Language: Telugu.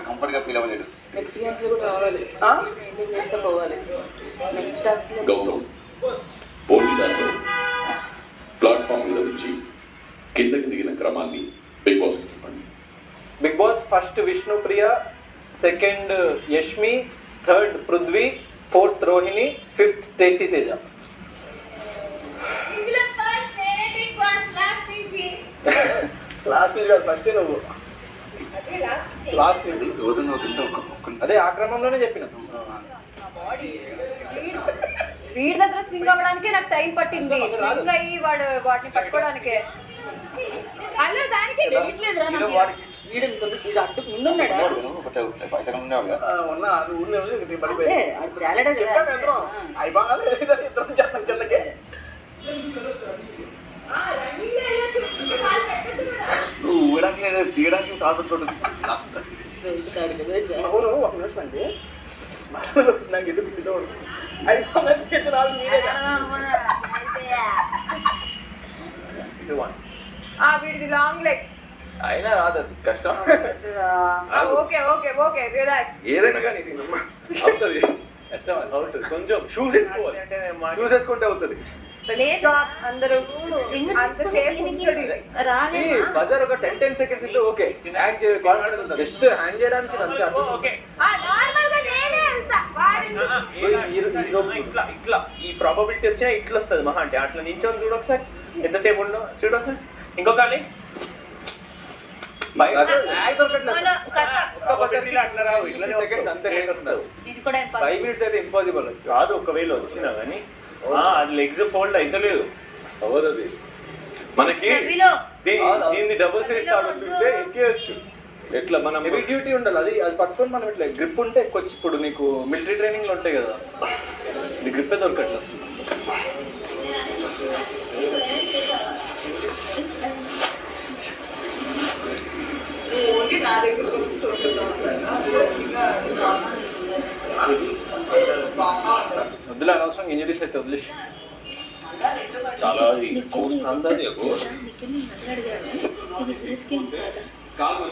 కంఫర్ట్ గా ఫీల్ అవ్వలేదు. నెక్స్ట్ గేమ్స్ కూడా రావాలి, మెయింటైన్ చేస్తే పోవాలి. నెక్స్ట్ టాస్క్ గౌతమ్ పోటీదారులు ప్లాట్ఫామ్ మీద వచ్చి కిందకి దిగిన క్రమాన్ని బిగ్ బాస్ చెప్పండి. Big boss first Vishnupriya, second Yashmi, third Prithvi, fourth Rohini, fifth tasty Teja. Last కాదు, ఫస్ట్ నువ్వు. లాస్ట్ అదే ఆ క్రమంలోనే చెప్పిన. వీడి దగ్గర స్వింగ్ అవ్వడానికే నాకు టైం పట్టింది. స్వింగ్ అయ్యి వాడు వాటిని పట్టుకోవడానికే. అలా దానికి అడ్డుకు ముందున్నాడా? నువ్వు ఊయడానికి తీయడానికి తాడుతుంది. అవును, ఒక నిమిషం అండి. నాకు ఎదురు వీడిది లాంగ్ లెగ్ అయినా రాదు, అది కష్టం. Okay okay okay relax. ఏదైనా కానీ అవుతుంది, కష్టం అవుతుంది. కొంచెం షూస్ వేసుకోవాలి, చూస్ వేసుకుంటే అవుతుంది. అందరూ అంతసేపు బజార్ ఒక 10 seconds ఇల్లు okay. Hang confidence just hang చేయడానికి అంతే. ఇట్లా ఇట్లా ఈ ప్రాబబిలిటీ వచ్చినా ఇట్లా వస్తుంది మహా అంటే. అట్లా నించొని చూడు ఒకసారి, ఎంతసేపు ఉండవు చూడు ఒకసారి. ఇంకొక కూడా 5 minutes అయితే ఇంపాసిబుల్ కాదు. ఒకవేళ వచ్చినా కానీ అది లెగ్స్ ఫోల్డ్ అయితే లేదు, అవ్వదు అది. మనకి దీన్ని డబుల్ సైజ్ తాగొచ్చుంటే ఎక్కేయచ్చు. ఎట్లా మనం హెవీ డ్యూటీ ఉండాలి. అది అది పట్టుకొని మనం ఇట్లా గ్రిప్ ఉంటే ఎక్కొచ్చు. ఇప్పుడు నీకు మిలిటరీ ట్రైనింగ్ లో ఉంటాయి కదా, నీ గ్రిప్పే దొరకట్లేదు అసలు. వద్దులే, అనవసరం ఇంజరీస్ అయితే వదిలేసి. చాలా కోస్ట్ అందరి కాదు